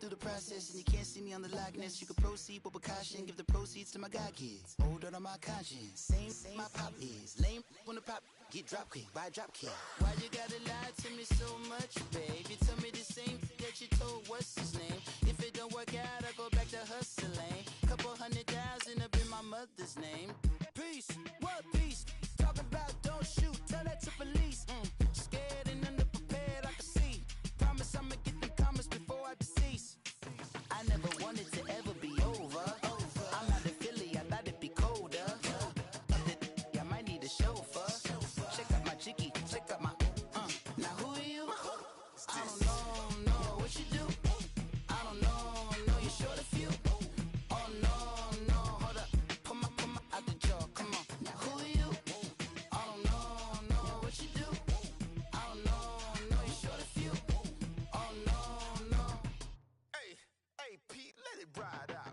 through the process and you can't see me on the likeness. You can proceed with caution, give the proceeds to my god kids. Hold on my conscience, same my pop is. Lame when the pop get drop kick by drop kick. Why you gotta lie to me so much, babe? You tell me the same that you told what's his name. If it don't work out, I go back to hustling. Couple 100,000 up in my mother's name. Peace, what peace? Talking about don't shoot, tell that to police. Scared and underprepared, I can see. Promise I'ma get them comments before I decease. I never wanted to ever be over. I'm out of Philly, I thought it'd be colder. I might need a chauffeur. Check out my chicky, check out my now who are you? I don't know what you do. I don't know you're short a few. Oh no, hold up. Pull my out the jaw, come on. Now who are you? I don't know what you do. I don't know you're short a few. Oh no. Hey, Pete, let it ride out.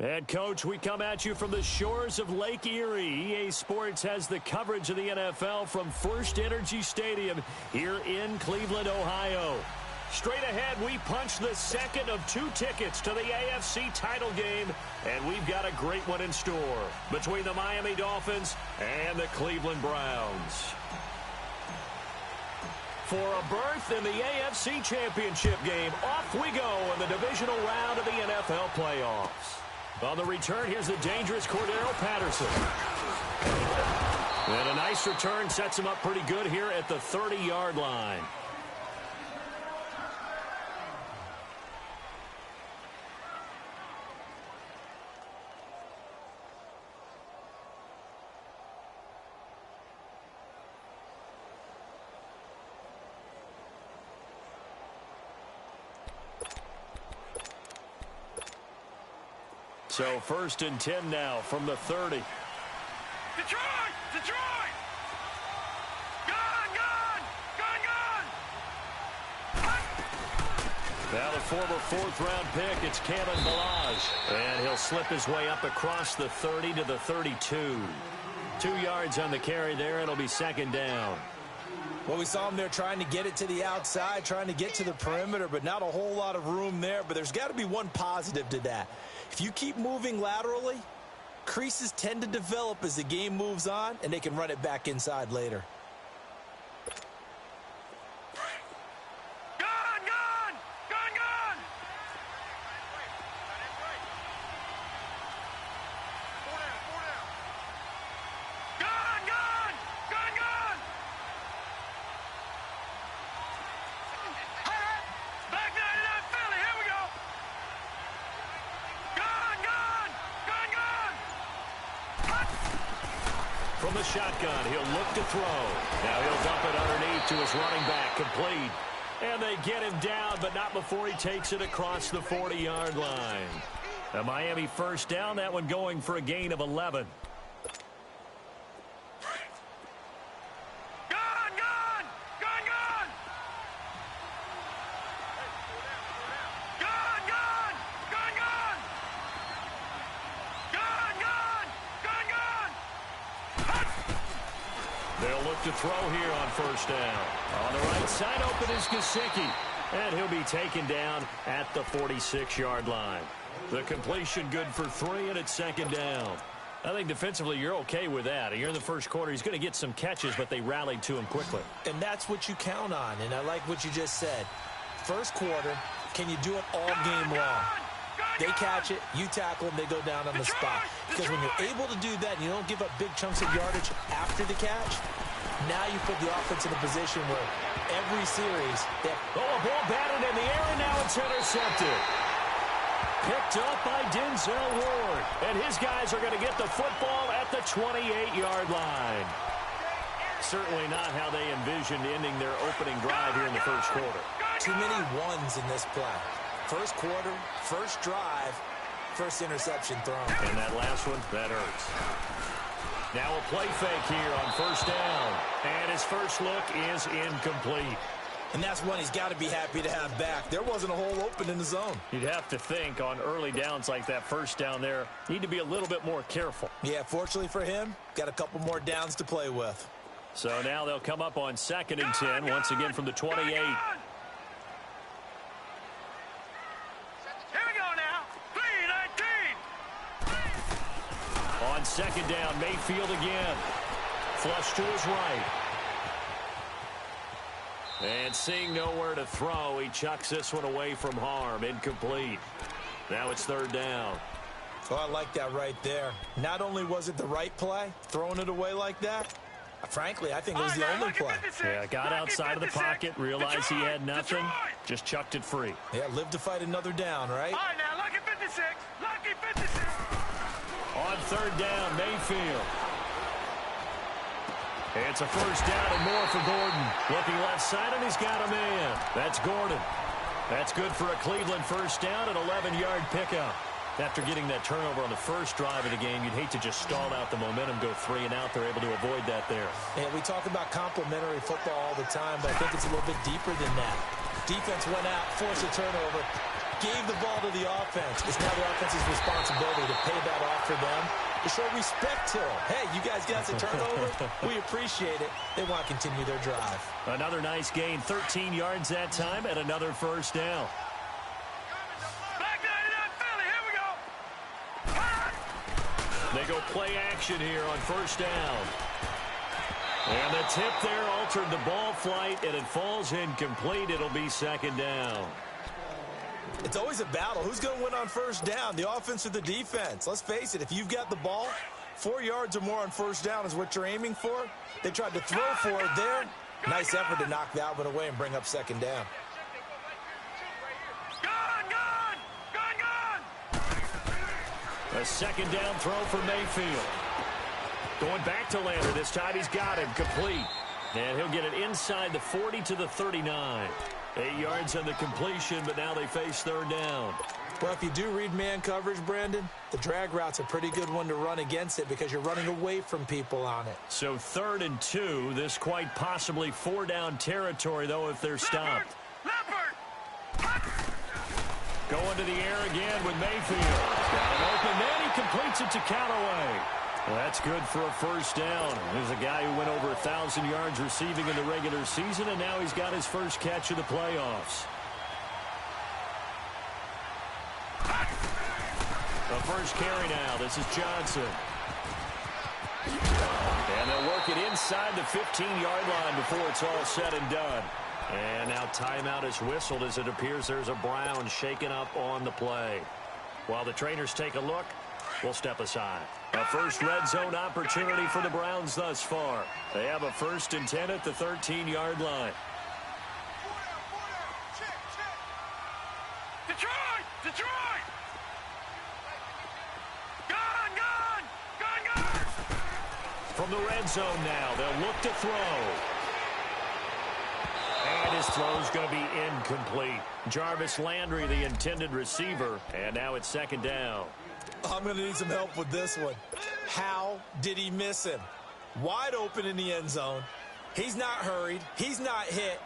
And, Coach, we come at you from the shores of Lake Erie. EA Sports has the coverage of the NFL from First Energy Stadium here in Cleveland, Ohio. Straight ahead, we punch the second of 2 tickets to the AFC title game, and we've got a great one in store between the Miami Dolphins and the Cleveland Browns. For a berth in the AFC Championship game, off we go in the divisional round of the NFL playoffs. On the return, here's the dangerous Cordero Patterson. And a nice return sets him up pretty good here at the 30-yard line. So 1st and 10 now from the 30. Detroit! Gone! Now the former 4th-round pick, it's Kalen Ballage. And he'll slip his way up across the 30 to the 32. 2 yards on the carry there. It'll be 2nd down. Well, we saw him there trying to get it to the outside, trying to get to the perimeter, but not a whole lot of room there. But there's got to be one positive to that. If you keep moving laterally, creases tend to develop as the game moves on, and they can run it back inside later. From the shotgun, he'll look to throw. Now he'll dump it underneath to his running back, complete. And they get him down, but not before he takes it across the 40-yard line. A Miami 1st down, that one going for a gain of 11. To throw here on 1st down. On the right side, open is Gesicki. And he'll be taken down at the 46-yard line. The completion good for 3, and it's 2nd down. I think defensively you're okay with that. You're in the 1st quarter. He's going to get some catches, but they rallied to him quickly. And that's what you count on, and I like what you just said. 1st quarter, can you do it all game long? They catch it, you tackle them, they go down on the spot. Because when you're able to do that and you don't give up big chunks of yardage after the catch, now you put the offense in a position where every series... a ball batted in the air, and now it's intercepted. Picked up by Denzel Ward. And his guys are going to get the football at the 28-yard line. Certainly not how they envisioned ending their opening drive here in the 1st quarter. Too many ones in this play. 1st quarter, 1st drive, 1st interception thrown. And that last one, that hurts. Now a play fake here on first down. And his first look is incomplete. And that's one he's got to be happy to have back. There wasn't a hole open in the zone. You'd have to think on early downs like that first down there, need to be a little bit more careful. Yeah, fortunately for him, got a couple more downs to play with. So now they'll come up on 2nd and 10, once again from the 28. Here we go now. 3-19. On 2nd down, Mayfield again. Flush to his right. And seeing nowhere to throw, he chucks this one away from harm. Incomplete. Now it's 3rd down. Oh, I like that right there. Not only was it the right play, throwing it away like that, frankly, I think it was the only play. Yeah, got outside of the pocket, realized he had nothing, just chucked it free. Yeah, live to fight another down, right? All right, now, lucky 56. Lucky 56. On 3rd down, Mayfield. It's a first down and more for Gordon. Looking left side, and he's got a man. That's Gordon. That's good for a Cleveland first down, an 11-yard pickup. After getting that turnover on the first drive of the game, you'd hate to just stall out the momentum, go 3 and out. They're able to avoid that there. And we talk about complementary football all the time, but I think it's a little bit deeper than that. Defense went out, forced a turnover, gave the ball to the offense. It's now the offense's responsibility to pay that off for them, to show respect to them. Hey, you guys got the turnover. We appreciate it. They want to continue their drive. Another nice gain, 13 yards that time, and another first down. Black 99 Philly, here we go. They go play action here on first down. And the tip there altered the ball flight, and it falls incomplete. It'll be 2nd down. It's always a battle. Who's going to win on first down, the offense or the defense? Let's face it, if you've got the ball, 4 yards or more on first down is what you're aiming for. They tried to throw for it there. Nice effort to knock that one away and bring up 2nd down. A 2nd down throw for Mayfield. Going back to Lander. This time he's got him complete. And he'll get it inside the 40 to the 39. 8 yards on the completion, but now they face 3rd down. Well, if you do read man coverage, Brandon, the drag route's a pretty good one to run against it because you're running away from people on it. So 3rd and 2. This quite possibly 4-down territory, though, if they're stopped. Going to the air again with Mayfield. Got it open, then he completes it to Callaway. Well, that's good for a first down. There's a guy who went over 1,000 yards receiving in the regular season, and now he's got his first catch of the playoffs. The first carry now. This is Johnson. And they'll work it inside the 15-yard line before it's all said and done. And now timeout is whistled as it appears there's a Brown shaken up on the play. While the trainers take a look, we'll step aside. A first red zone opportunity for the Browns thus far. They have a 1st and 10 at the 13-yard line. Detroit! Detroit! Gone! From the red zone now, they'll look to throw. And his throw's going to be incomplete. Jarvis Landry, the intended receiver, and now it's 2nd down. I'm going to need some help with this one. How did he miss him? Wide open in the end zone. He's not hurried. He's not hit.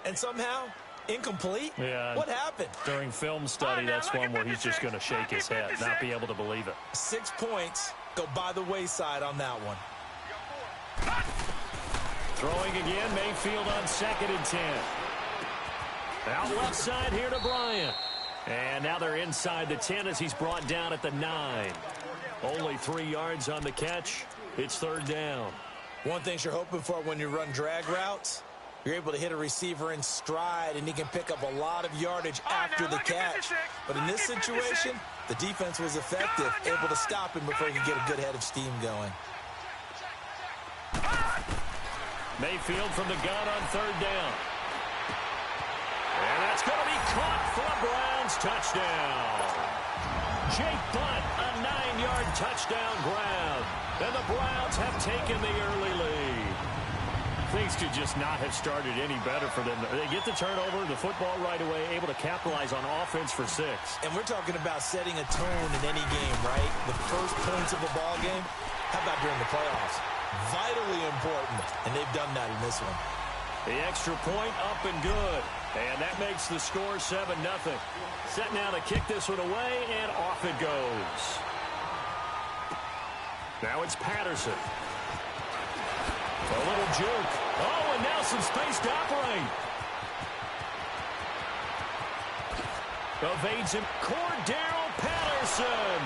And somehow, incomplete? Yeah. What happened? During film study, that's one where he's just going to shake his head, not be able to believe it. 6 points go by the wayside on that one. Throwing again, Mayfield on 2nd and 10. Out left side here to Bryant. And now they're inside the 10 as he's brought down at the 9. Only 3 yards on the catch. It's 3rd down. One thing you're hoping for when you run drag routes, you're able to hit a receiver in stride, and he can pick up a lot of yardage after the catch. But in this situation, the defense was effective, able to stop him before he could get a good head of steam going. Mayfield from the gun on 3rd down. And that's going to be caught for a Browns touchdown. Jake Butt, a 9-yard touchdown grab. And the Browns have taken the early lead. Things could just not have started any better for them. They get the turnover, the football right away, able to capitalize on offense for 6. And we're talking about setting a tone in any game, right? The first points of a ball game, How about during the playoffs? Vitally important, and they've done that in this one. The extra point up and good. And that makes the score 7-0. Set now to kick this one away, and off it goes. Now it's Patterson. A little juke. Oh, and now some space to operate. Evades him. Cordero Patterson.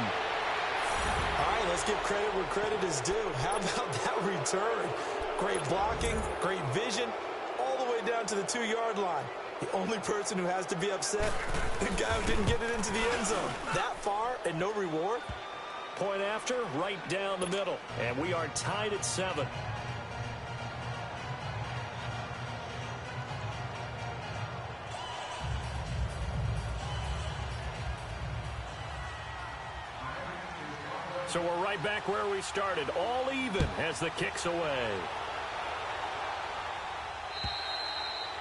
All right, let's give credit where credit is due. How about that return? Great blocking, great vision, all the way down to the 2-yard line. The only person who has to be upset, the guy who didn't get it into the end zone. That far and no reward? Point after, right down the middle. And we are tied at 7. So we're right back where we started, all even as the kick's away.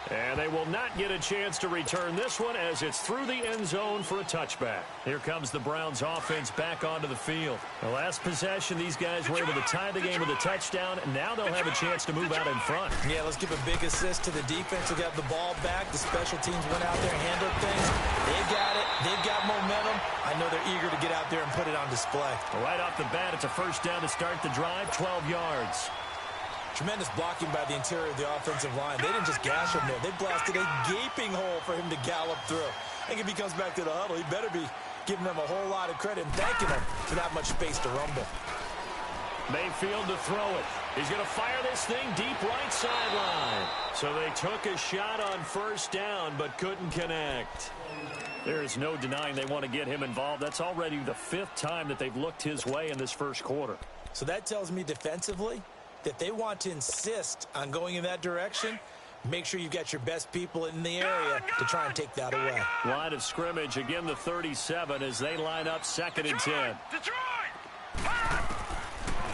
And they will not get a chance to return this one as it's through the end zone for a touchback. Here comes the Browns offense back onto the field. The last possession, these guys were able to tie the game with a touchdown, and now they'll have a chance to move out in front. Yeah, let's give a big assist to the defense who got the ball back. The special teams went out there and handled things. They got it. They've got momentum. I know they're eager to get out there and put it on display. Right off the bat, it's a first down to start the drive, 12 yards. Tremendous blocking by the interior of the offensive line. They didn't just gash him there. They blasted a gaping hole for him to gallop through. I think if he comes back to the huddle, he better be giving them a whole lot of credit and thanking them for that much space to rumble. Mayfield to throw it. He's going to fire this thing deep right sideline. So they took a shot on first down but couldn't connect. There is no denying they want to get him involved. That's already the 5th time that they've looked his way in this first quarter. So that tells me defensively that they want to insist on going in that direction. Make sure you've got your best people in the area to try and take that away. Line of scrimmage, again the 37 as they line up 2nd and 10.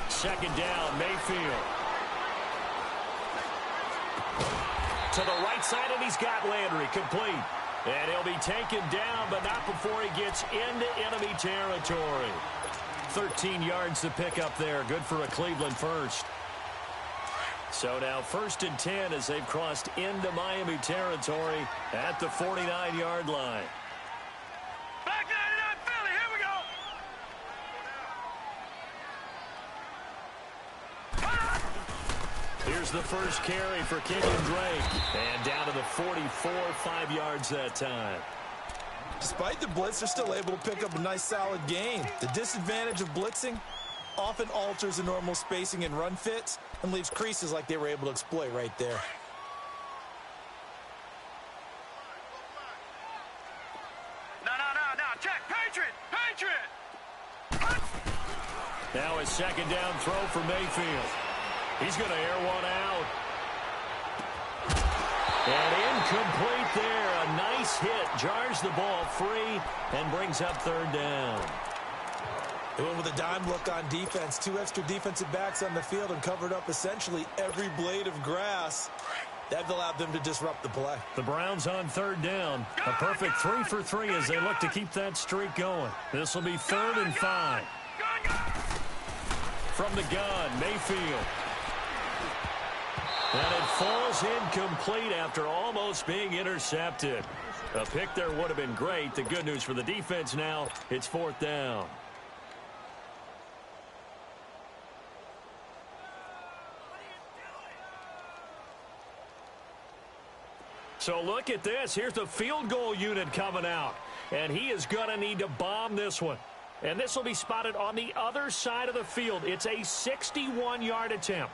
Second down, Mayfield. To the right side, and he's got Landry complete. And he'll be taken down, but not before he gets into enemy territory. 13 yards to pick up there. Good for a Cleveland first. So now 1st and 10 as they've crossed into Miami territory at the 49-yard line. Back 99 Philly, here we go. Here's the first carry for Kenyon Drake. And down to the 44, 5 yards that time. Despite the blitz, they're still able to pick up a nice solid gain. The disadvantage of blitzing often alters the normal spacing and run fits and leaves creases like they were able to exploit right there. No, check, Patriot! Now a second down throw for Mayfield. He's going to air one out. And incomplete there. A nice hit. Jars the ball free and brings up 3rd down. They went with a dime look on defense. 2 extra defensive backs on the field and covered up essentially every blade of grass. That allowed them to disrupt the play. The Browns on 3rd down. A perfect 3 for 3 as they look to keep that streak going. This will be 3rd and 5. From the gun, Mayfield. And it falls incomplete after almost being intercepted. A pick there would have been great. The good news for the defense now, it's 4th down. So look at this. Here's the field goal unit coming out. And he is going to need to bomb this one. And this will be spotted on the other side of the field. It's a 61-yard attempt.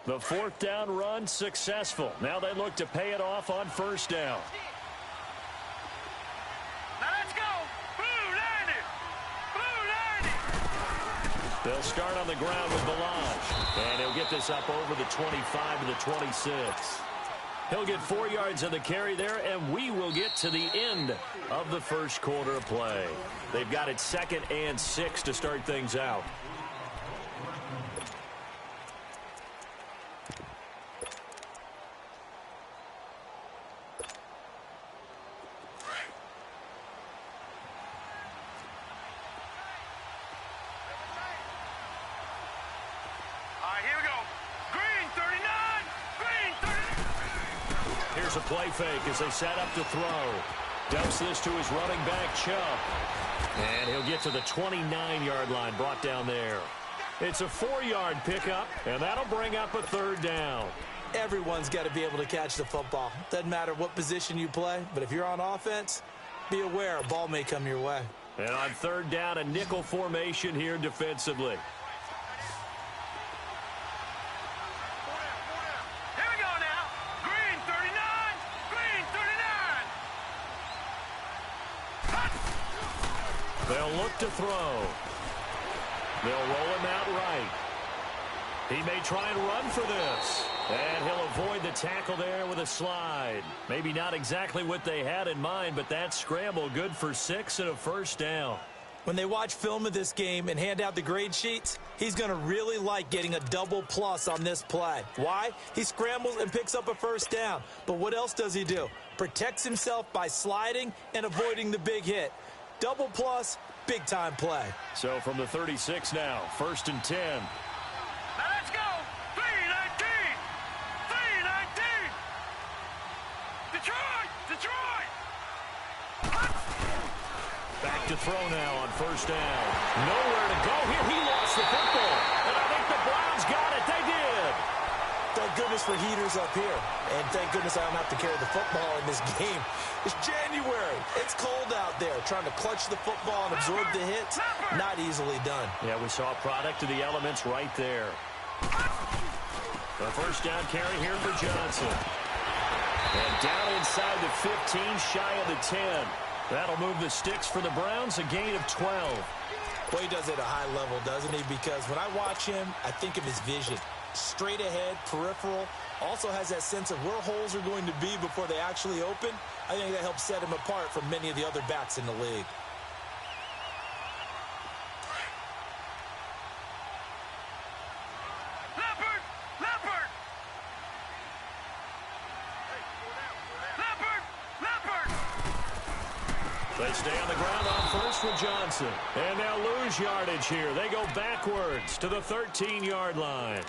The 4th down run successful. Now they look to pay it off on 1st down. Now let's go. Blue, They'll start on the ground with Balaj. And he'll get this up over the 25 to the 26. He'll get 4 yards on the carry there, and we will get to the end of the first quarter of play. They've got it 2nd and 6 to start things out. Here's a play fake as they set up to throw. Dumps this to his running back, Chubb. And he'll get to the 29-yard line, brought down there. It's a 4-yard pickup, and that'll bring up a 3rd down. Everyone's got to be able to catch the football. Doesn't matter what position you play, but if you're on offense, be aware a ball may come your way. And on 3rd down, a nickel formation here defensively. They'll look to throw. They'll roll him out right. He may try and run for this. And he'll avoid the tackle there with a slide. Maybe not exactly what they had in mind, but that scramble good for 6 and a 1st down. When they watch film of this game and hand out the grade sheets, he's going to really like getting a double plus on this play. Why? He scrambles and picks up a 1st down. But what else does he do? Protects himself by sliding and avoiding the big hit. Double plus, big-time play. So from the 36 now, 1st and 10. Now let's go. 3-19. 3-19. Detroit. Back to throw now on 1st down. Nowhere to go here. He lost the football. And I think the Browns got it. They did. Thank goodness for heaters up here. And thank goodness I don't have to carry the football in this game. It's January. It's cold out there. Trying to clutch the football and absorb the hits, not easily done. Yeah, we saw a product of the elements right there. The 1st down carry here for Johnson. And down inside the 15, shy of the 10. That'll move the sticks for the Browns, a gain of 12. Well, he does it at a high level, doesn't he? Because when I watch him, I think of his vision. Straight ahead, peripheral, also has that sense of where holes are going to be before they actually open. I think that helps set him apart from many of the other backs in the league. They stay on the ground on 1st with Johnson. And they'll lose yardage here. They go backwards to the 13-yard line.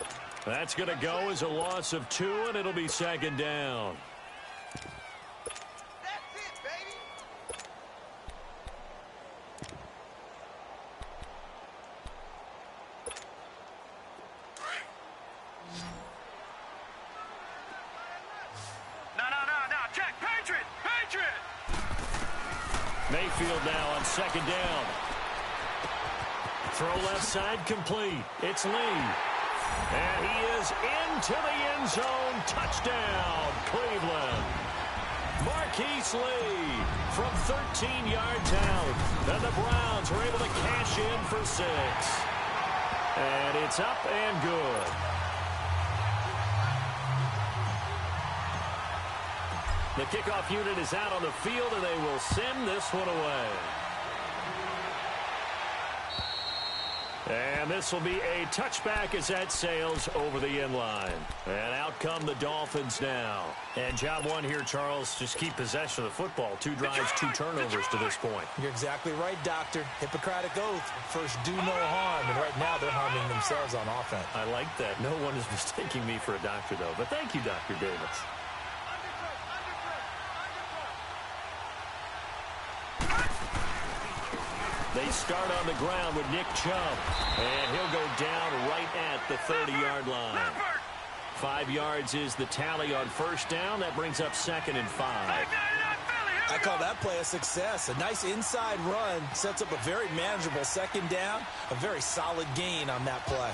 That's going to go as a loss of 2, and it'll be 2nd down. That's it, baby. No. Check. Patriot. Mayfield now on 2nd down. Throw left side complete. It's Lee. And he is into the end zone. Touchdown, Cleveland. Marquise Lee from 13 yards out. And the Browns were able to cash in for 6. And it's up and good. The kickoff unit is out on the field, and they will send this one away. And this will be a touchback as that sails over the end line. And out come the Dolphins now. And job one here, Charles, just keep possession of the football. 2 drives, 2 turnovers to this point. You're exactly right, Doctor. Hippocratic oath. First, do no harm. And right now, they're harming themselves on offense. I like that. No one is mistaking me for a doctor, though. But thank you, Dr. Davis. They start on the ground with Nick Chubb. And he'll go down right at the 30-yard line. 5 yards is the tally on 1st down. That brings up 2nd and 5. I call that play a success. A nice inside run sets up a very manageable 2nd down. A very solid gain on that play.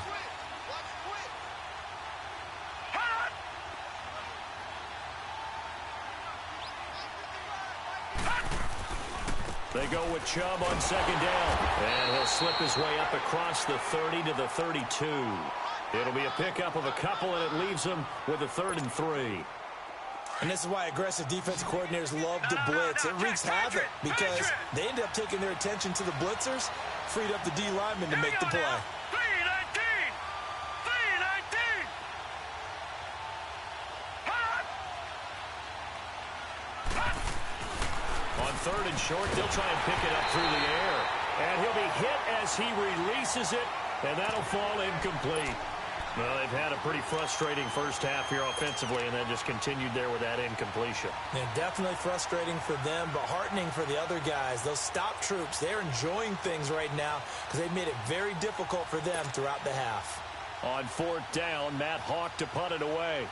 They go with Chubb on second down. And he'll slip his way up across the 30 to the 32. It'll be a pickup of a couple, and it leaves him with a 3rd and 3. And this is why aggressive defense coordinators love to blitz. It wreaks havoc because they end up taking their attention to the blitzers, freed up the D lineman to make the play. 319! 319! On 3rd and short, they'll try and pick it up through the air. And he'll be hit as he releases it, and that'll fall incomplete. Well, they've had a pretty frustrating first half here offensively, and then just continued there with that incompletion. And definitely frustrating for them, but heartening for the other guys. Those stop troops, they're enjoying things right now because they've made it very difficult for them throughout the half. On 4th down, Matt Hawk to punt it away.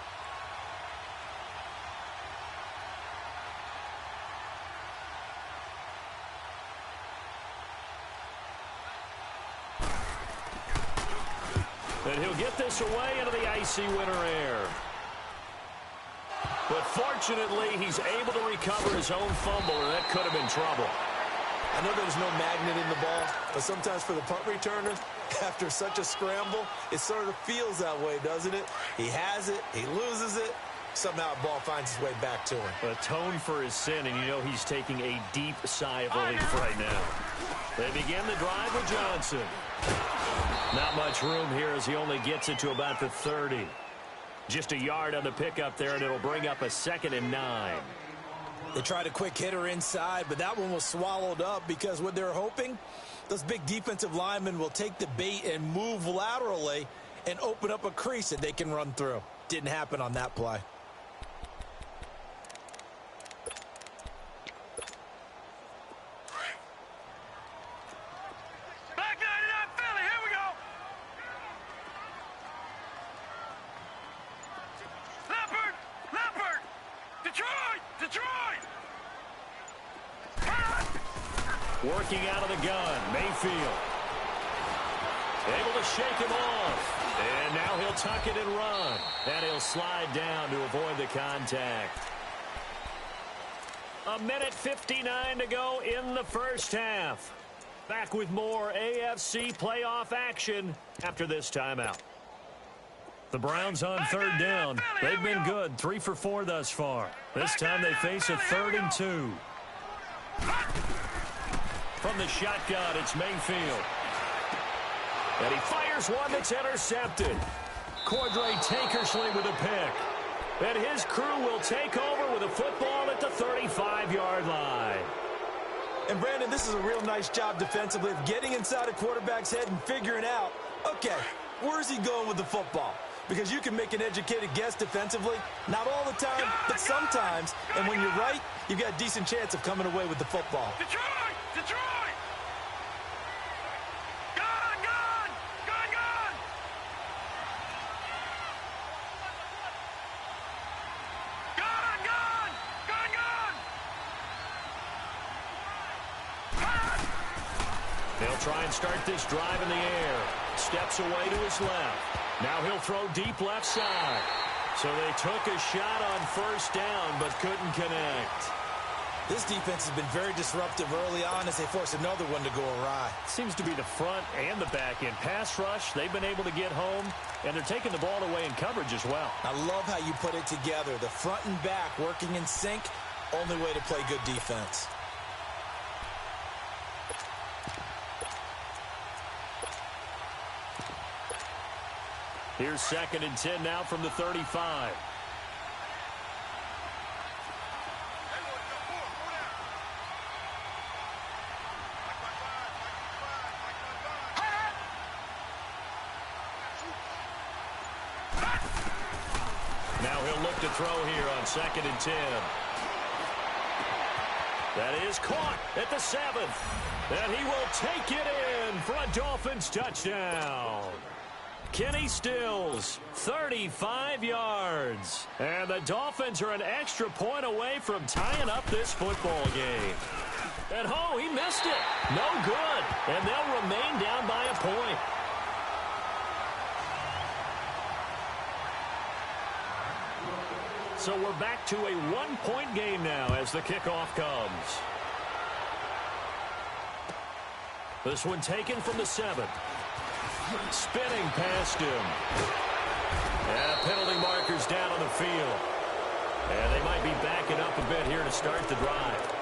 And he'll get this away into the icy winter air. But fortunately, he's able to recover his own fumble, and that could have been trouble. I know there's no magnet in the ball, but sometimes for the punt returner, after such a scramble, it sort of feels that way, doesn't it? He has it, he loses it, somehow the ball finds its way back to him. Atone for his sin, and you know he's taking a deep sigh of relief right now. They begin the drive with Johnson. Not much room here as he only gets it to about the 30. Just a yard on the pickup there, and it'll bring up a 2nd and 9. They tried a quick hitter inside, but that one was swallowed up because what they're hoping, those big defensive linemen will take the bait and move laterally and open up a crease that they can run through. Didn't happen on that play. Back 99 Philly, here we go! Leopard! Detroit! Working out of the gun, Mayfield. Able to shake him off. And now he'll tuck it and run. And he'll slide down to avoid the contact. 1:59 to go in the first half. Back with more AFC playoff action after this timeout. The Browns on 3rd down. They've been good, 3 for 4 thus far. This time they face a 3rd and 2. From the shotgun, it's Mayfield. And he fires one that's intercepted. Cordray Tankersley with a pick. And his crew will take over with a football at the 35-yard line. And, Brandon, this is a real nice job defensively of getting inside a quarterback's head and figuring out, okay, where's he going with the football? Because you can make an educated guess defensively, not all the time, but sometimes. And when you're right, you've got a decent chance of coming away with the football. Detroit! They'll try and start this drive in the air. Steps away to his left. Now he'll throw deep left side. So they took a shot on 1st down, but couldn't connect. This defense has been very disruptive early on as they force another one to go awry. Seems to be the front and the back end. Pass rush, they've been able to get home, and they're taking the ball away in coverage as well. I love how you put it together. The front and back working in sync, only way to play good defense. Here's 2nd and 10 now from the 35. Now he'll look to throw here on 2nd and 10. That is caught at the 7th. And he will take it in for a Dolphins touchdown. Kenny Stills, 35 yards. And the Dolphins are an extra point away from tying up this football game. And, oh, he missed it. No good. And they'll remain down by a point. So we're back to a 1-point game now as the kickoff comes. This one taken from the 7. Spinning past him. And penalty markers down on the field. And they might be backing up a bit here to start the drive.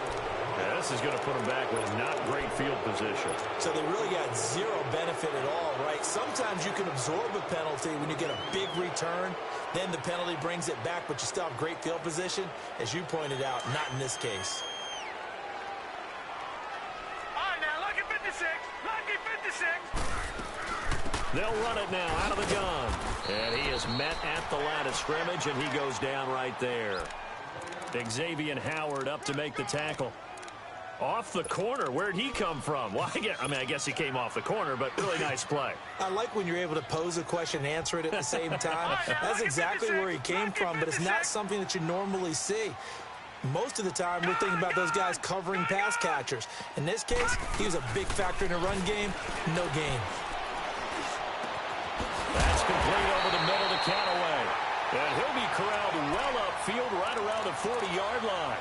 Yeah, this is going to put them back with not great field position. So they really got zero benefit at all, right? Sometimes you can absorb a penalty when you get a big return. Then the penalty brings it back, but you still have great field position. As you pointed out, not in this case. All right, now, lucky 56. Lucky 56. They'll run it now out of the gun. And he is met at the line of scrimmage, and he goes down right there. Xavier Howard up to make the tackle. Off the corner. Where'd he come from? Well, I guess he came off the corner, but really nice play. I like when you're able to pose a question and answer it at the same time. That's exactly where he came from, but it's not something that you normally see. Most of the time, we're thinking about those guys covering pass catchers. In this case, he was a big factor in the run game. No gain. That's complete over the middle to Callaway. And he'll be corralled well upfield right around the 40-yard line.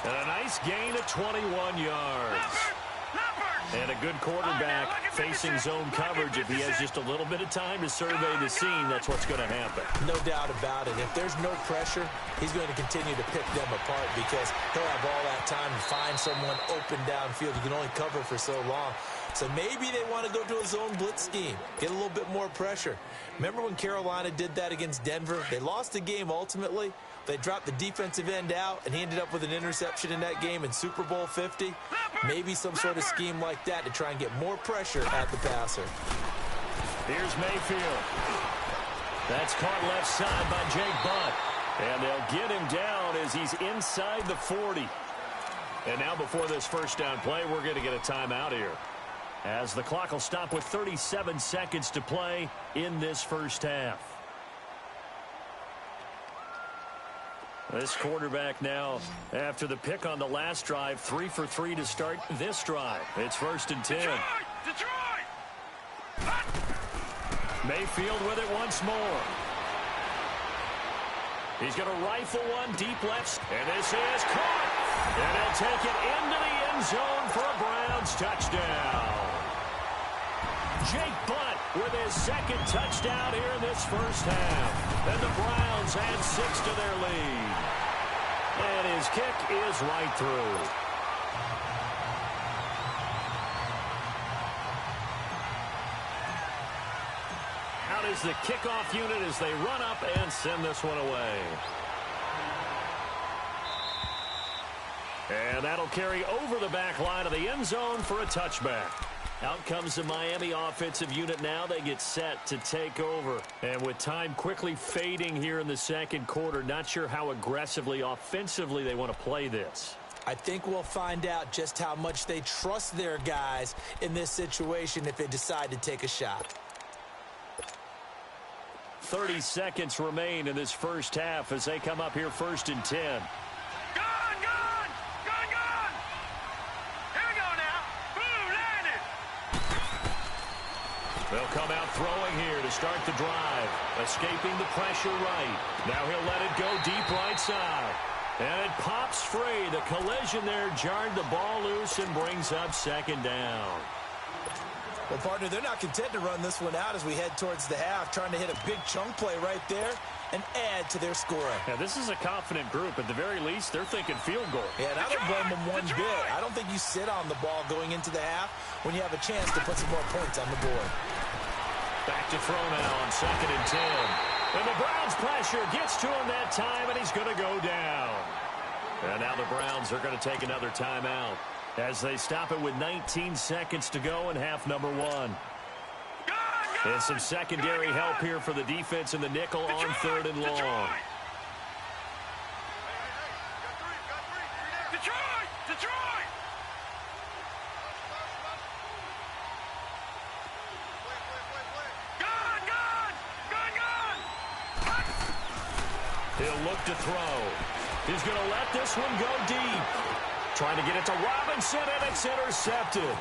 And a nice gain of 21 yards. And a good quarterback facing zone coverage. If he has just a little bit of time to survey the scene, that's what's going to happen. No doubt about it. If there's no pressure, he's going to continue to pick them apart because he'll have all that time to find someone open downfield. You can only cover for so long. So maybe they want to go to a zone blitz scheme, get a little bit more pressure. Remember when Carolina did that against Denver? They lost the game ultimately. They dropped the defensive end out, and he ended up with an interception in that game in Super Bowl 50. Maybe some sort of scheme like that to try and get more pressure at the passer. Here's Mayfield. That's caught left side by Jake Butt. And they'll get him down as he's inside the 40. And now before this first down play, we're going to get a timeout here, as the clock will stop with 37 seconds to play in this first half. This quarterback now, after the pick on the last drive, 3 for 3 to start this drive. It's 1st and 10. Detroit! Mayfield with it once more. He's going to rifle one deep left, and this is caught. And he'll take it into the end zone for a Browns touchdown. Jake Butt with his second touchdown here in this first half. And the Browns add 6 to their lead. And his kick is right through. Out is the kickoff unit as they run up and send this one away. And that'll carry over the back line of the end zone for a touchback. Out comes the Miami offensive unit now. They get set to take over. And with time quickly fading here in the second quarter, not sure how aggressively, offensively they want to play this. I think we'll find out just how much they trust their guys in this situation if they decide to take a shot. 30 seconds remain in this first half as they come up here 1st and 10. They'll come out throwing here to start the drive. Escaping the pressure right. Now he'll let it go deep right side. And it pops free. The collision there jarred the ball loose and brings up 2nd down. Well, partner, they're not content to run this one out as we head towards the half, trying to hit a big chunk play right there and add to their scoring. Yeah, this is a confident group. At the very least, they're thinking field goal. Yeah, and I don't blame them one bit. I don't think you sit on the ball going into the half when you have a chance to put some more points on the board. Back to throw now on 2nd and 10. And the Browns pressure gets to him that time, and he's going to go down. And now the Browns are going to take another timeout as they stop it with 19 seconds to go in half number 1. And some secondary help here for the defense in the nickel on 3rd and long. Detroit! He'll look to throw. He's going to let this one go deep. Trying to get it to Robinson, and it's intercepted.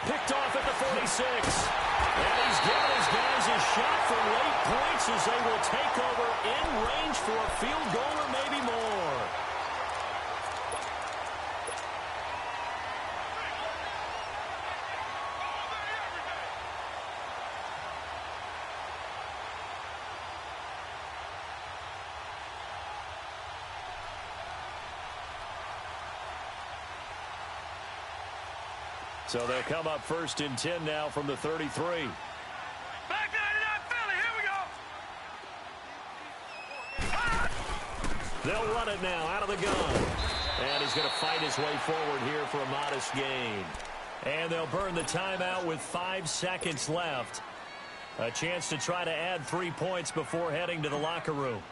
Picked off at the 46. And he's giving his guys a shot for late points as they will take over in range for a field goal or maybe more. So they'll come up 1st and 10 now from the 33. Back 99 Philly, here we go. They'll run it now out of the gun. And he's going to fight his way forward here for a modest gain. And they'll burn the timeout with 5 seconds left. A chance to try to add 3 points before heading to the locker room.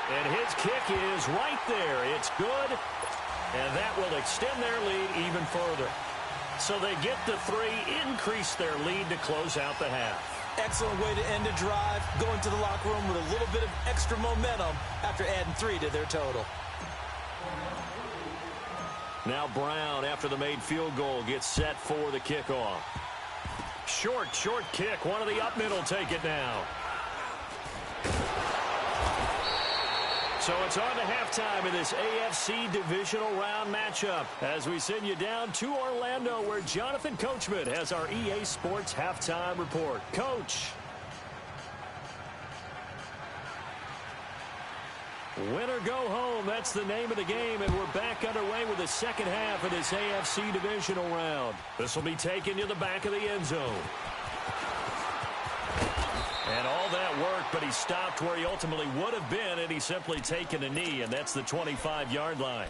And his kick is right there. It's good. And that will extend their lead even further. So they get the 3, increase their lead to close out the half. Excellent way to end the drive. Going to the locker room with a little bit of extra momentum after adding 3 to their total. Now Brown, after the made field goal, gets set for the kickoff. Short kick. One of the up middle take it now. So it's on to halftime in this AFC divisional round matchup as we send you down to Orlando where Jonathan Coachman has our EA Sports halftime report. Coach. Win or go home, that's the name of the game, and we're back underway with the second half of this AFC divisional round. This will be taken to the back of the end zone. And all that worked, but he stopped where he ultimately would have been, and he's simply taken a knee, and that's the 25-yard line.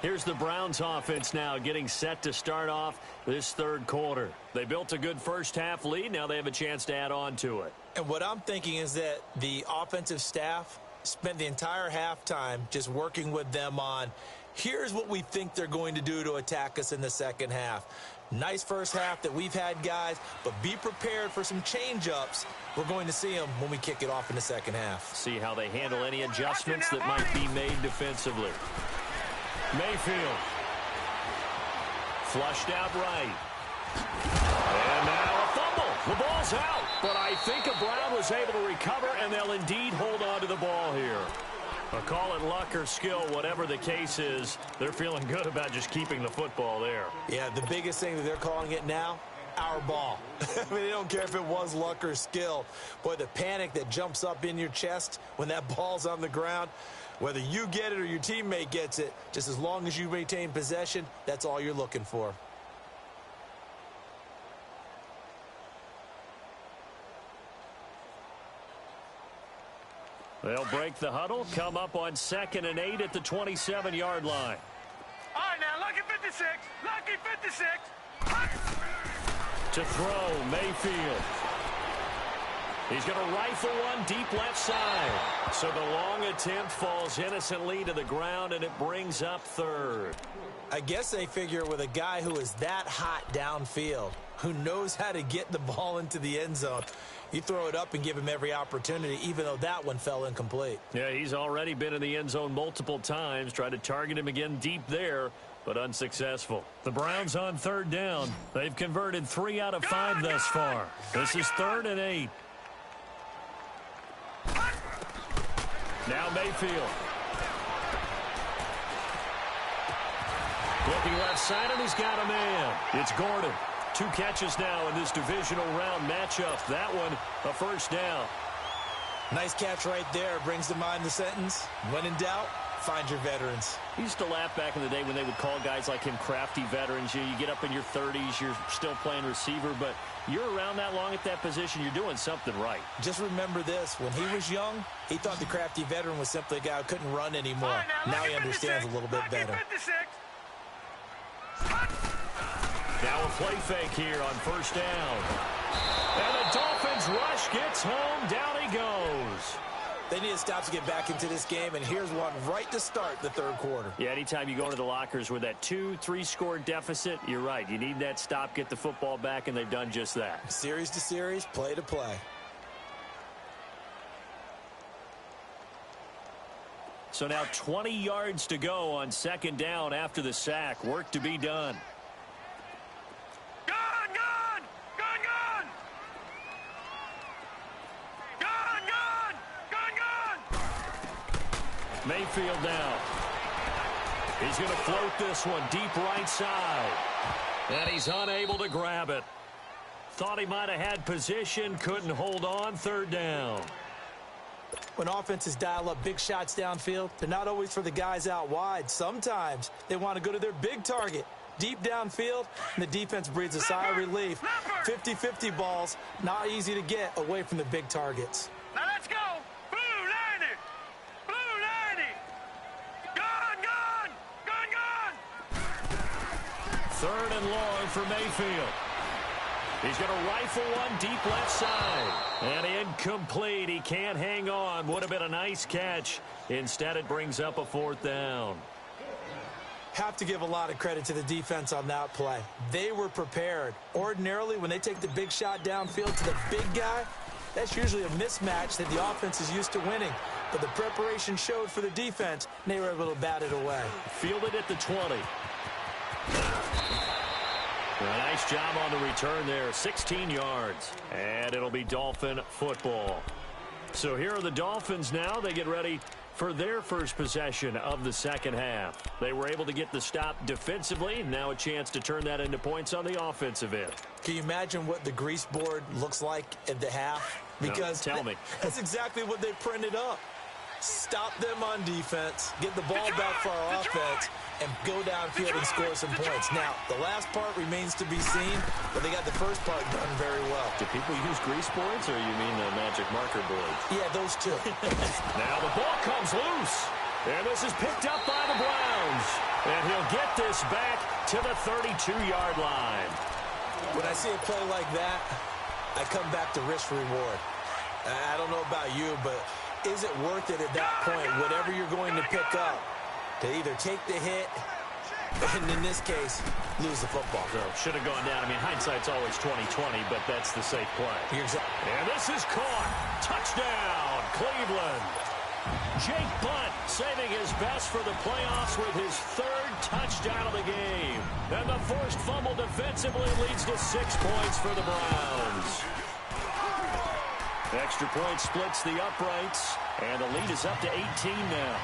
Here's the Browns offense now getting set to start off this third quarter. They built a good first-half lead. Now they have a chance to add on to it. And what I'm thinking is that the offensive staff spent the entire halftime just working with them on, here's what we think they're going to do to attack us in the second half. Nice first half that we've had, guys, but be prepared for some change-ups. We're going to see them when we kick it off in the second half. See how they handle any adjustments that might be made defensively. Mayfield. Flushed out right. And now a fumble. The ball's out, but I think Brown was able to recover, and they'll indeed hold on to the ball here. Call it luck or skill, whatever the case is, they're feeling good about just keeping the football there. Yeah, the biggest thing that they're calling it now, our ball. I mean, they don't care if it was luck or skill. Boy, the panic that jumps up in your chest when that ball's on the ground, whether you get it or your teammate gets it, just as long as you retain possession, that's all you're looking for. They'll break the huddle, come up on 2nd and 8 at the 27-yard line. All right, now, lucky 56. Lucky 56. To throw, Mayfield. He's going to rifle one deep left side. So the long attempt falls innocently to the ground, and it brings up 3rd. I guess they figure with a guy who is that hot downfield, who knows how to get the ball into the end zone, you throw it up and give him every opportunity, even though that one fell incomplete. Yeah, he's already been in the end zone multiple times, tried to target him again deep there, but unsuccessful. The Browns on 3rd down. They've converted 3 out of 5 thus far. This is 3rd and 8. Now Mayfield. Looking left side, and he's got a man. It's Gordon. 2 catches now in this divisional round matchup. That one, a first down. Nice catch right there. Brings to mind the sentence, when in doubt, find your veterans. I used to laugh back in the day when they would call guys like him crafty veterans. You get up in your 30s, you're still playing receiver, but you're around that long at that position, you're doing something right. Just remember this. When he was young, he thought the crafty veteran was simply a guy who couldn't run anymore. Right, now he understands a little bit better. 56. Now a play fake here on first down. And the Dolphins rush gets home. Down he goes. They need to stop to get back into this game, and here's one right to start the third quarter. Yeah, anytime you go into the lockers with that 2-3 score deficit, you're right. You need that stop, get the football back, and they've done just that. Series to series, play to play. So now 20 yards to go on 2nd down after the sack. Work to be done. Mayfield now. He's going to float this one deep right side. And he's unable to grab it. Thought he might have had position, couldn't hold on. 3rd down. When offenses dial up big shots downfield, they're not always for the guys out wide. Sometimes they want to go to their big target, deep downfield, and the defense breathes a sigh of relief. 50-50 balls, not easy to get away from the big targets. Now let's go. Blue 90. Blue 90. Gone. 3rd and long for Mayfield. He's going to rifle one deep left side. And incomplete. He can't hang on. Would have been a nice catch. Instead, it brings up a 4th down. Have to give a lot of credit to the defense on that play. They were prepared. Ordinarily, when they take the big shot downfield to the big guy, that's usually a mismatch that the offense is used to winning. But the preparation showed for the defense, and they were able to bat it away. Fielded at the 20. A nice job on the return there, 16 yards. And it'll be Dolphin football. So here are the Dolphins now. They get ready for their first possession of the second half. They were able to get the stop defensively. Now a chance to turn that into points on the offensive end. Can you imagine what the grease board looks like at the half? Because no, tell me. That's exactly what they printed up. Stop them on defense, get the ball back for our offense, and go downfield and score some points. Now, the last part remains to be seen, but they got the first part done very well. Do people use grease boards, or you mean the magic marker boards? Yeah, those two. Now the ball comes loose, and this is picked up by the Browns. And he'll get this back to the 32-yard line. When I see a play like that, I come back to risk-reward. I don't know about you, but is it worth it at that point, whatever you're going to pick up, to either take the hit, and in this case, lose the football? So should have gone down. I mean, hindsight's always 20/20, but that's the safe play. And this is caught. Touchdown, Cleveland. Jake Butt saving his best for the playoffs with his 3rd touchdown of the game. And the forced fumble defensively leads to 6 points for the Browns. Extra point splits the uprights, and the lead is up to 18 now.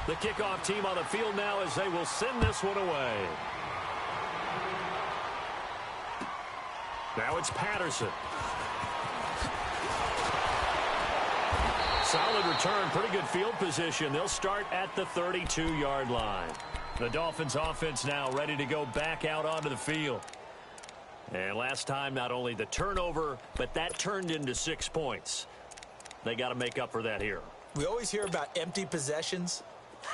The kickoff team on the field now as they will send this one away. Now it's Patterson. Solid return, pretty good field position. They'll start at the 32-yard line. The Dolphins offense now ready to go back out onto the field. And last time, not only the turnover, but that turned into 6 points. They got to make up for that here. We always hear about empty possessions,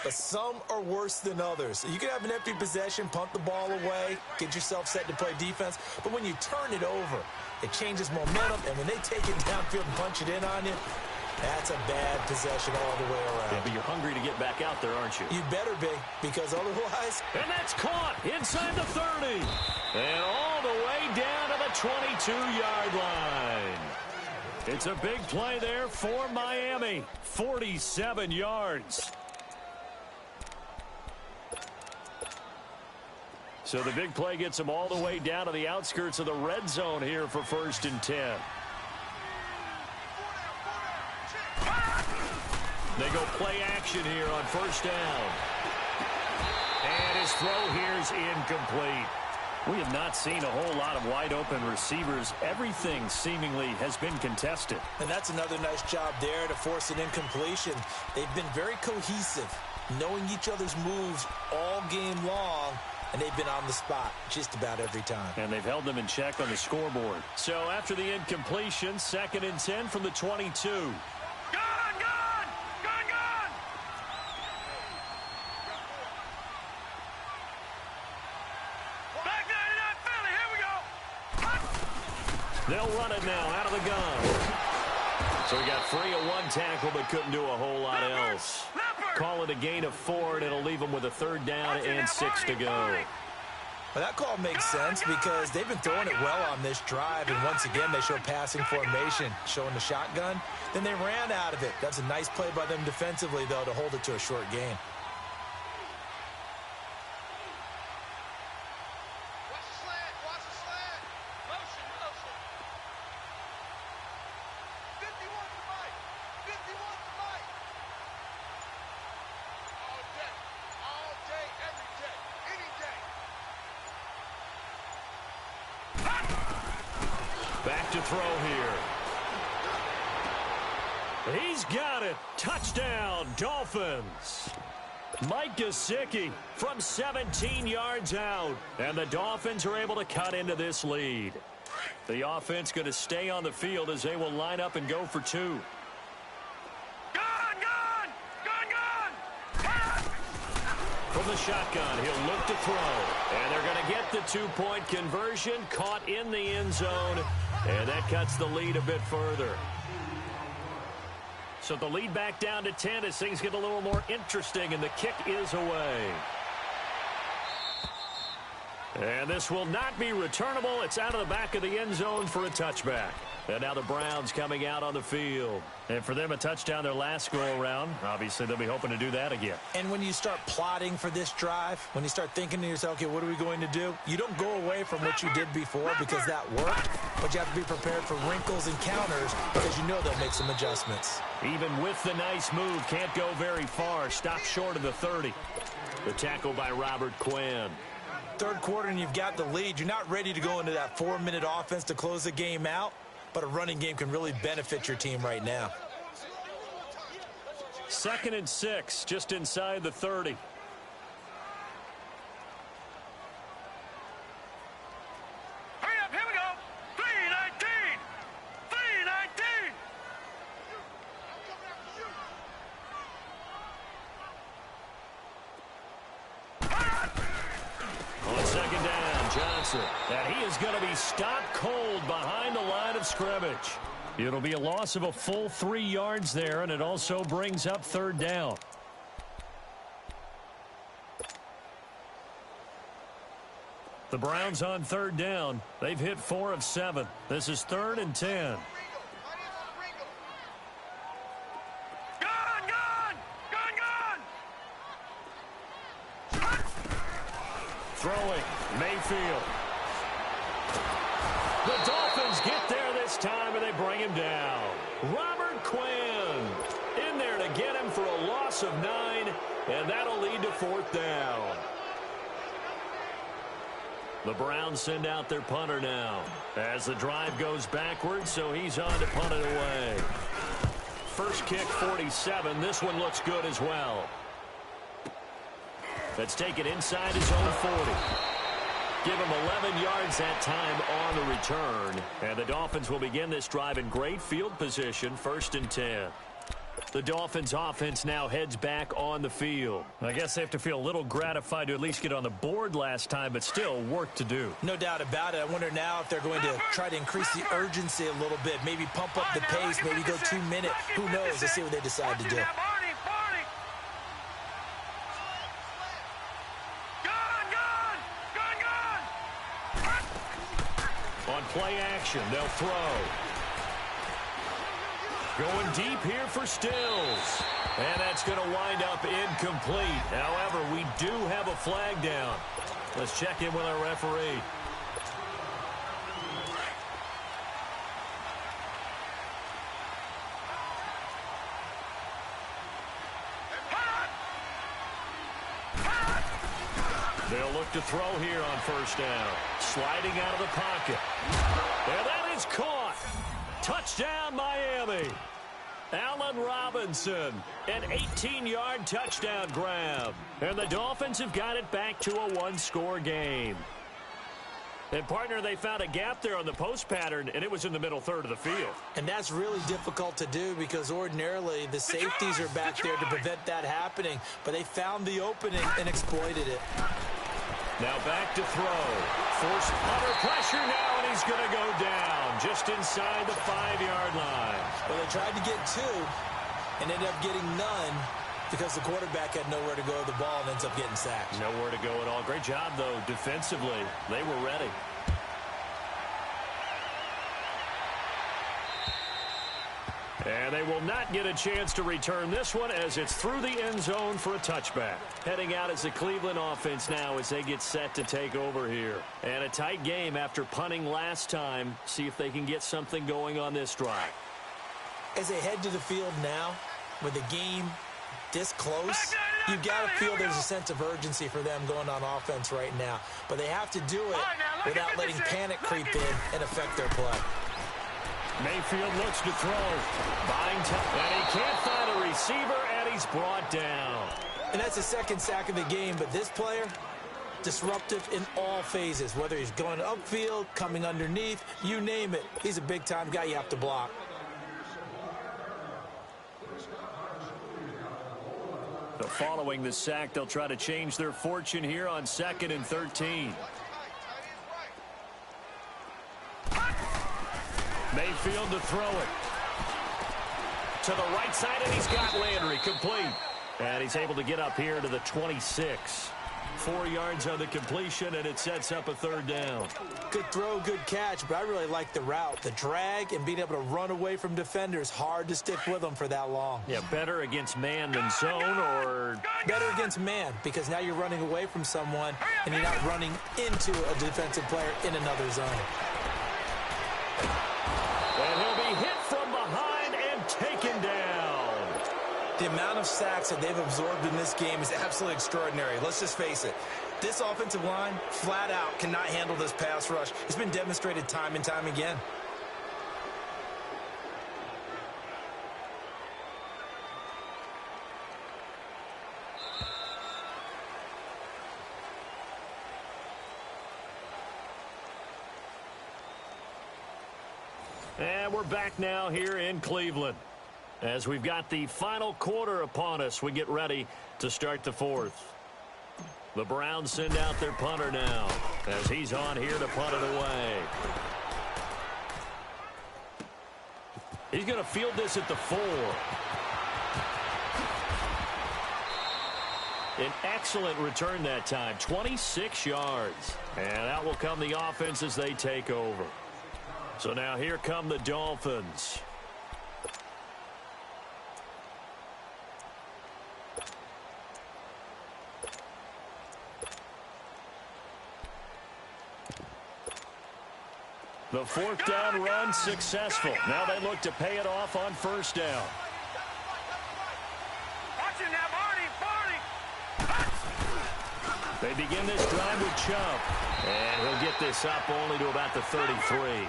but some are worse than others. You can have an empty possession, punt the ball away, get yourself set to play defense, but when you turn it over, it changes momentum, and when they take it downfield and punch it in on you, that's a bad possession all the way around. Yeah, but you're hungry to get back out there, aren't you? You better be, because otherwise... And that's caught inside the 30. And all the way down to the 22-yard line. It's a big play there for Miami. 47 yards. So the big play gets them all the way down to the outskirts of the red zone here for 1st and 10. They go play action here on 1st down. And his throw here is incomplete. We have not seen a whole lot of wide-open receivers. Everything seemingly has been contested. And that's another nice job there to force an incompletion. They've been very cohesive, knowing each other's moves all game long, and they've been on the spot just about every time. And they've held them in check on the scoreboard. So after the incompletion, 2nd and 10 from the 22. They'll run it now out of the gun. So he got free of 1 tackle but couldn't do a whole lot else. Call it a gain of 4, and it'll leave them with a 3rd down and 6 to go. Well, that call makes sense because they've been throwing it well on this drive, and once again they show passing formation, showing the shotgun. Then they ran out of it. That's a nice play by them defensively, though, to hold it to a short gain. Back to throw here. He's got it. Touchdown, Dolphins. Mike Gesicki from 17 yards out. And the Dolphins are able to cut into this lead. The offense going to stay on the field as they will line up and go for two. From the shotgun, he'll look to throw. And they're going to get the 2-point conversion, caught in the end zone. And that cuts the lead a bit further. So the lead back down to 10 as things get a little more interesting, and the kick is away. And this will not be returnable. It's out of the back of the end zone for a touchback. And now the Browns coming out on the field. And for them, a touchdown their last go-around. Obviously, they'll be hoping to do that again. And when you start plotting for this drive, when you start thinking to yourself, okay, what are we going to do? You don't go away from what you did before because that worked, but you have to be prepared for wrinkles and counters because you know they'll make some adjustments. Even with the nice move, can't go very far. Stop short of the 30. The tackle by Robert Quinn. Third quarter and you've got the lead. You're not ready to go into that 4-minute offense to close the game out, but a running game can really benefit your team right now. 2nd and 6, just inside the 30. Hurry up, here we go. 3:19. 3:19. On 2nd down, Johnson. And he is going to be stopped cold behind the line of scrimmage. It'll be a loss of a full 3 yards there, and it also brings up 3rd down. The Browns on 3rd down. They've hit 4 of 7. This is 3rd and 10. Throwing, Mayfield. The Dolphins get there this time, and they bring him down. Robert Quinn in there to get him for a loss of 9, and that'll lead to 4th down. The Browns send out their punter now as the drive goes backwards, so he's on to punt it away. First kick, 47. This one looks good as well. That's taken inside his own 40. Give him 11 yards that time on the return. And the Dolphins will begin this drive in great field position, 1st and 10. The Dolphins offense now heads back on the field. I guess they have to feel a little gratified to at least get on the board last time, but still work to do. No doubt about it. I wonder now if they're going to try to increase the urgency a little bit, maybe pump up the pace, maybe go 2 minute. Who knows? Let's see what they decide to do. On play action, they'll throw. Going deep here for Stills. And that's going to wind up incomplete. However, we do have a flag down. Let's check in with our referee. They'll look to throw here on 1st down. Sliding out of the pocket. And that is caught. Touchdown, Miami. Allen Robinson, an 18-yard touchdown grab. And the Dolphins have got it back to a 1-score game. And, partner, they found a gap there on the post pattern, and it was in the middle 3rd of the field. And that's really difficult to do because ordinarily the safeties are back there to prevent that happening. But they found the opening and exploited it. Now back to throw. Forced under pressure now, and he's going to go down just inside the 5-yard line. Well, they tried to get 2 and ended up getting none because the quarterback had nowhere to go with the ball and ends up getting sacked. Nowhere to go at all. Great job, though, defensively. They were ready. And they will not get a chance to return this one as it's through the end zone for a touchback. Heading out as the Cleveland offense now as they get set to take over here. And a tight game after punting last time. See if they can get something going on this drive. As they head to the field now, with the game this close, you've got to feel there's a sense of urgency for them going on offense right now. But they have to do it without letting panic creep in and affect their play. Mayfield looks to throw. Buying time, and he can't find a receiver, and he's brought down. And that's the second sack of the game, but this player, disruptive in all phases, whether he's going upfield, coming underneath, you name it. He's a big-time guy you have to block. So following the sack, they'll try to change their fortune here on 2nd and 13. Mayfield to throw it. To the right side, and he's got Landry complete. And he's able to get up here to the 26. 4 yards on the completion, and it sets up a 3rd down. Good throw, good catch, but I really like the route. The drag and being able to run away from defenders, hard to stick with them for that long. Yeah, better against man than zone, or? Better against man, because now you're running away from someone, and you're not running into a defensive player in another zone. And he'll be hit from behind and taken down. The amount of sacks that they've absorbed in this game is absolutely extraordinary. Let's just face it. This offensive line, flat out, cannot handle this pass rush. It's been demonstrated time and time again. And we're back now here in Cleveland. As we've got the final quarter upon us, we get ready to start the 4th. The Browns send out their punter now as he's on here to punt it away. He's going to field this at the 4. An excellent return that time, 26 yards. And out will come the offense as they take over. So now here come the Dolphins. The 4th down run successful. Now they look to pay it off on 1st down. Watch it now, Barney. They begin this drive with Chubb. And he'll get this up only to about the 33.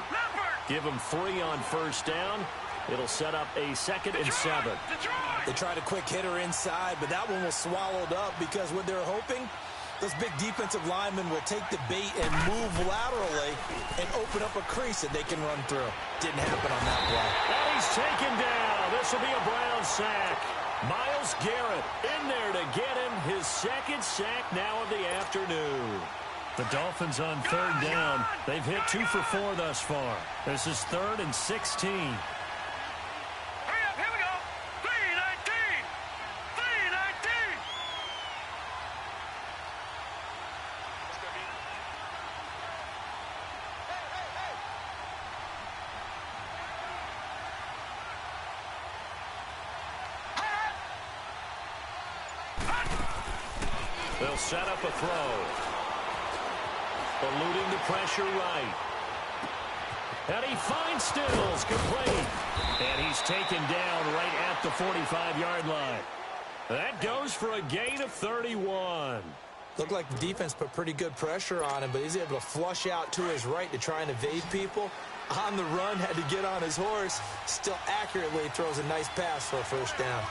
Give him 3 on 1st down. It'll set up a 2nd and 7. They tried a quick hitter inside, but that one was swallowed up because what they're hoping, those big defensive linemen will take the bait and move laterally and open up a crease that they can run through. Didn't happen on that play. And he's taken down. This will be a Brown sack. Myles Garrett in there to get him his 2nd sack now of the afternoon. The Dolphins on 3rd down. They've hit 2 for 4 thus far. This is 3rd and 16. Hurry up, here we go. 319. 319. They'll set up a throw. Eluding the pressure right. And he finds Stills complete. And he's taken down right at the 45-yard line. That goes for a gain of 31. Looked like the defense put pretty good pressure on him, but he's able to flush out to his right to try and evade people. On the run, had to get on his horse. Still accurately throws a nice pass for a 1st down.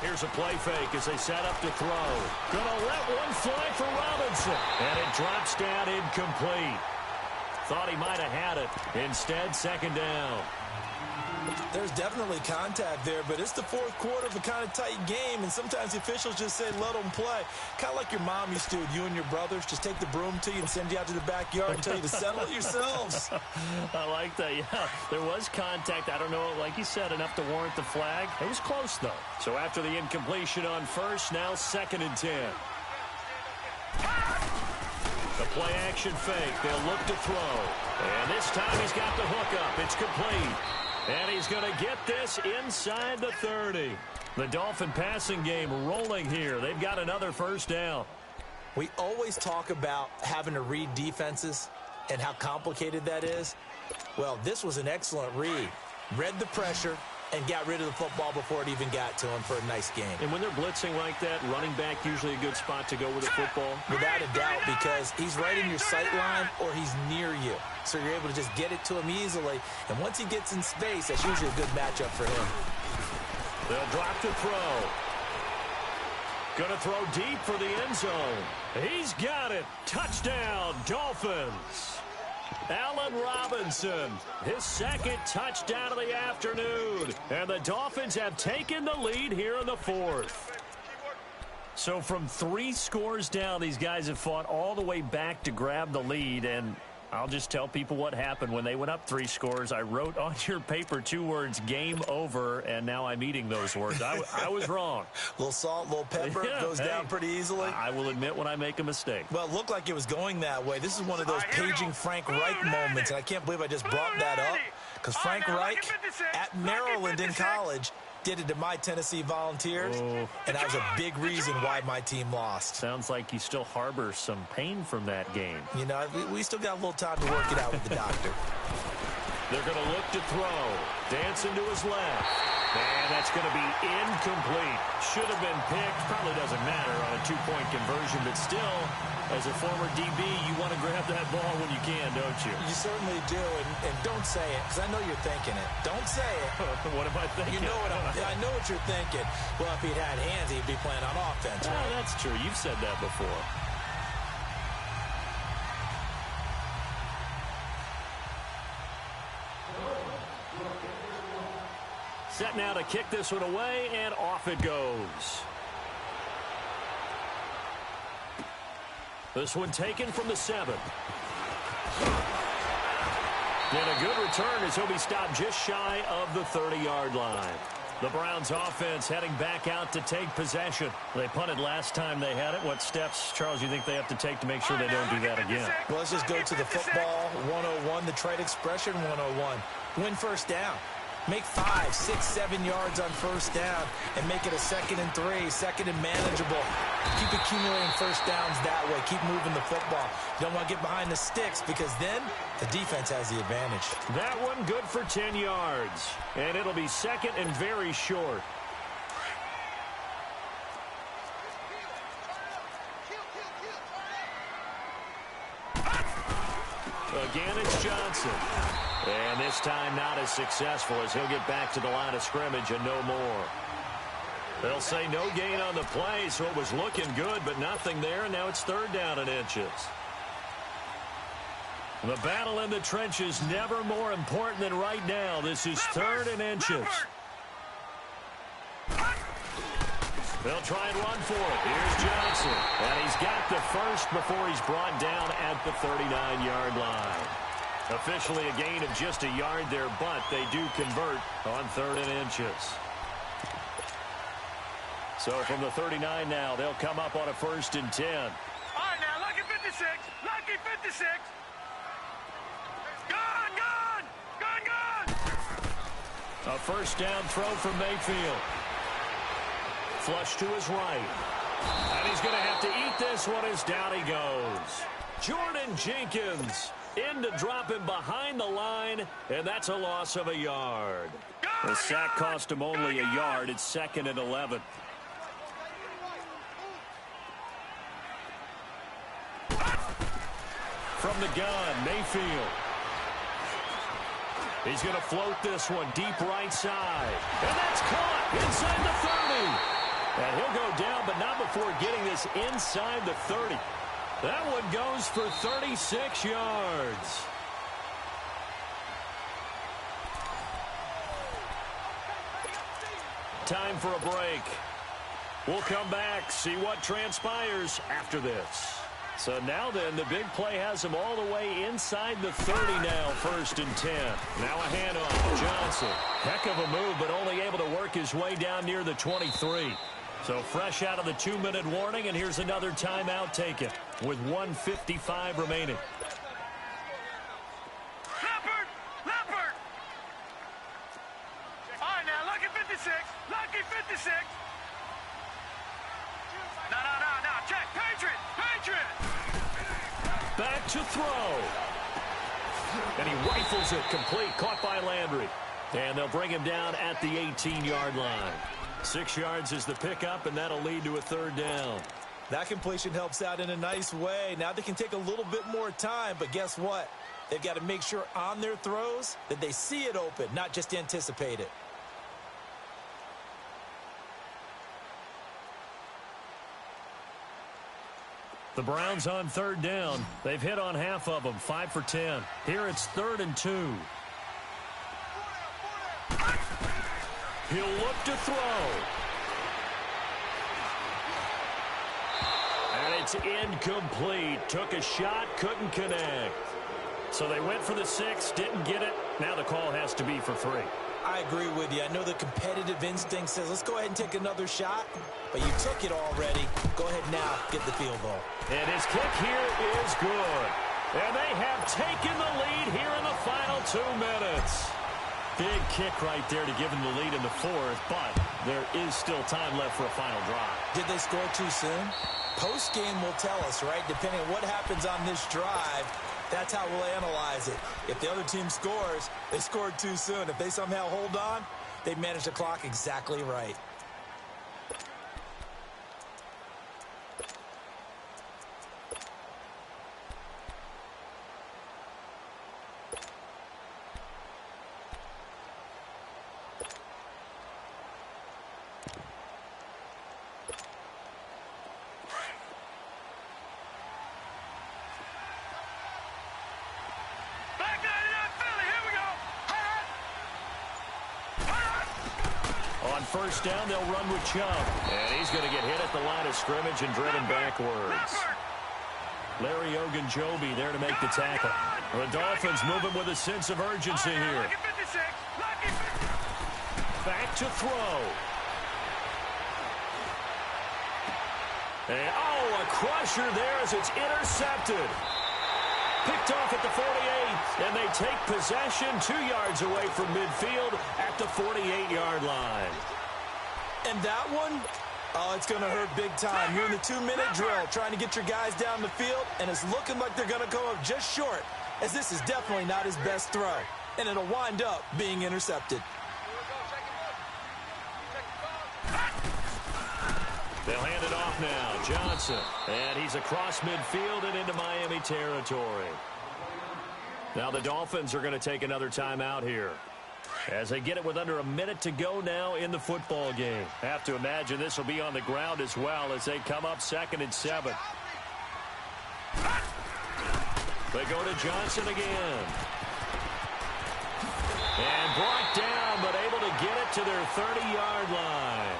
Here's a play fake as they set up to throw. Gonna let one fly for Robinson. And it drops down incomplete. Thought he might have had it. Instead, 2nd down. There's definitely contact there, but it's the 4th quarter of a kind of tight game, and sometimes the officials just say, let them play. Kind of like your mom used to with you and your brothers. Just take the broom to you and send you out to the backyard and tell you to settle it yourselves. I like that, yeah. There was contact. I don't know, like you said, enough to warrant the flag. It was close, though. So after the incompletion on 1st, now 2nd and 10. The play action fake. They'll look to throw. And this time he's got the hook up. It's complete. And he's going to get this inside the 30. The Dolphin passing game rolling here. They've got another 1st down. We always talk about having to read defenses and how complicated that is. Well, this was an excellent read. Read the pressure, and got rid of the football before it even got to him for a nice game. And when they're blitzing like that, running back usually a good spot to go with the football? Without a doubt, because he's right in your sight line or he's near you. So you're able to just get it to him easily. And once he gets in space, that's usually a good matchup for him. They'll drop to throw. Going to throw deep for the end zone. He's got it. Touchdown, Dolphins. Allen Robinson, his second touchdown of the afternoon. And the Dolphins have taken the lead here in the fourth. So from 3 scores down, these guys have fought all the way back to grab the lead. And I'll just tell people what happened when they went up 3 scores. I wrote on your paper 2 words, game over, and now I'm eating those words. I was wrong. A little salt, a little pepper, goes down pretty easily. I will admit when I make a mistake. Well, it looked like it was going that way. This is one of those paging Frank Reich moments, and I can't believe I just brought that up, because Frank Reich at Maryland in college did it to my Tennessee Volunteers, and that was a big reason why my team lost. Sounds like you still harbor some pain from that game. You know, we still got a little time to work it out with the doctor. They're going to look to throw. Dancing to his left. And that's going to be incomplete. Should have been picked. Probably doesn't matter on a 2-point conversion, but still, as a former DB, you want to grab that ball when you can, don't you? You certainly do, and don't say it, because I know you're thinking it. Don't say it. What am I thinking? You know what I know what you're thinking. Well, if he'd had hands, he'd be playing on offense, right? Oh, that's true. You've said that before. Set now to kick this one away, and off it goes. This one taken from the 7. And a good return as he'll be stopped just shy of the 30-yard line. The Browns offense heading back out to take possession. They punted last time they had it. What steps, Charles, you think they have to take to make sure they don't do that again? Well, let's just go to the football 101, the trade expression 101. Win first down. Make 5, 6, 7 yards on first down and make it a 2nd and 3, 2nd and manageable. Keep accumulating first downs that way. Keep moving the football. You don't want to get behind the sticks because then the defense has the advantage. That one good for 10 yards. And it'll be 2nd and very short. Again, it's Johnson. And this time not as successful as he'll get back to the line of scrimmage and no more. They'll say no gain on the play, so it was looking good, but nothing there, and now it's 3rd down and inches. The battle in the trenches never more important than right now. This is 3rd and inches. They'll try and run for it. Here's Johnson. And he's got the first before he's brought down at the 39-yard line. Officially a gain of just a yard there, but they do convert on 3rd and inches. So from the 39 now, they'll come up on a 1st and 10. All right, now, lucky 56. Lucky 56. Gone. A 1st down throw from Mayfield. Flush to his right. And he's going to have to eat this one as down he goes. Jordan Jenkins in to drop him behind the line, and that's a loss of a yard. The sack cost him only a yard. It's 2nd and 11. From the gun, Mayfield. He's going to float this one deep right side. And that's caught inside the 30. And he'll go down, but not before getting this inside the 30. That one goes for 36 yards. Time for a break. We'll come back, see what transpires after this. So now then, the big play has him all the way inside the 30 now, 1st and 10. Now a handoff, Johnson. Heck of a move, but only able to work his way down near the 23. So fresh out of the 2-minute warning, and here's another timeout taken with 1:55 remaining. Leopard! All right, now, lucky 56. Lucky 56. No, check. Patriot! Back to throw. And he rifles it complete, caught by Landry. And they'll bring him down at the 18-yard line. 6 yards is the pickup, and that'll lead to a third down. That completion helps out in a nice way. Now they can take a little bit more time, but guess what? They've got to make sure on their throws that they see it open, not just anticipate it. The Browns on third down. They've hit on half of them, 5 for 10. Here it's 3rd and 2. He'll look to throw. And it's incomplete. Took a shot, couldn't connect. So they went for the 6, didn't get it. Now the call has to be for 3. I agree with you. I know the competitive instinct says, let's go ahead and take another shot. But you took it already. Go ahead now, get the field goal. And his kick here is good. And they have taken the lead here in the final 2 minutes. Big kick right there to give them the lead in the 4th, but there is still time left for a final drive. Did they score too soon? Post-game will tell us, right? Depending on what happens on this drive, that's how we'll analyze it. If the other team scores, they scored too soon. If they somehow hold on, they manage the clock exactly right. First down, they'll run with Chubb. And he's going to get hit at the line of scrimmage and driven backwards. Larry Ogunjobi there to make the tackle. The Dolphins moving with a sense of urgency here. Back to throw. And, a crusher there as it's intercepted. Picked off at the 48, and they take possession 2 yards away from midfield at the 48-yard line. And that one, it's going to hurt big time. You're in the 2-minute drill trying to get your guys down the field, and it's looking like they're going to come up just short, as this is definitely not his best throw, and it'll wind up being intercepted. They'll hand it off now. Johnson. And he's across midfield and into Miami territory. Now the Dolphins are going to take another timeout here, as they get it with under a minute to go now in the football game. Have to imagine this will be on the ground as well as they come up 2nd and 7. They go to Johnson again. And brought down, but able to get it to their 30-yard line.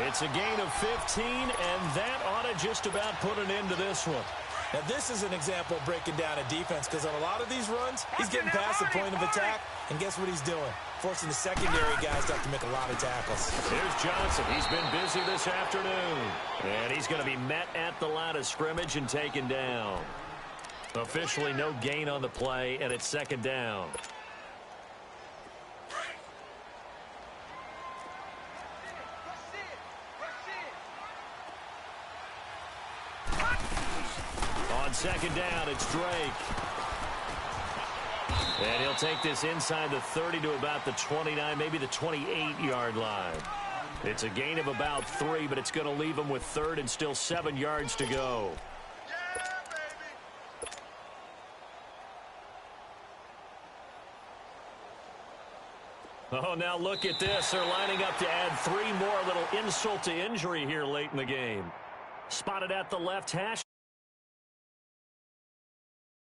It's a gain of 15, and that ought to just about put an end to this one. Now, this is an example of breaking down a defense, because on a lot of these runs, he's getting past the point of attack, and guess what he's doing? Forcing the secondary guys to have to make a lot of tackles. Here's Johnson. He's been busy this afternoon, and he's going to be met at the line of scrimmage and taken down. Officially no gain on the play, and it's 2nd down. On 2nd down, it's Drake. And he'll take this inside the 30 to about the 29, maybe the 28-yard line. It's a gain of about 3, but it's going to leave him with 3rd and still 7 yards to go. Oh, now look at this. They're lining up to add 3 more. A little insult to injury here late in the game. Spotted at the left hash.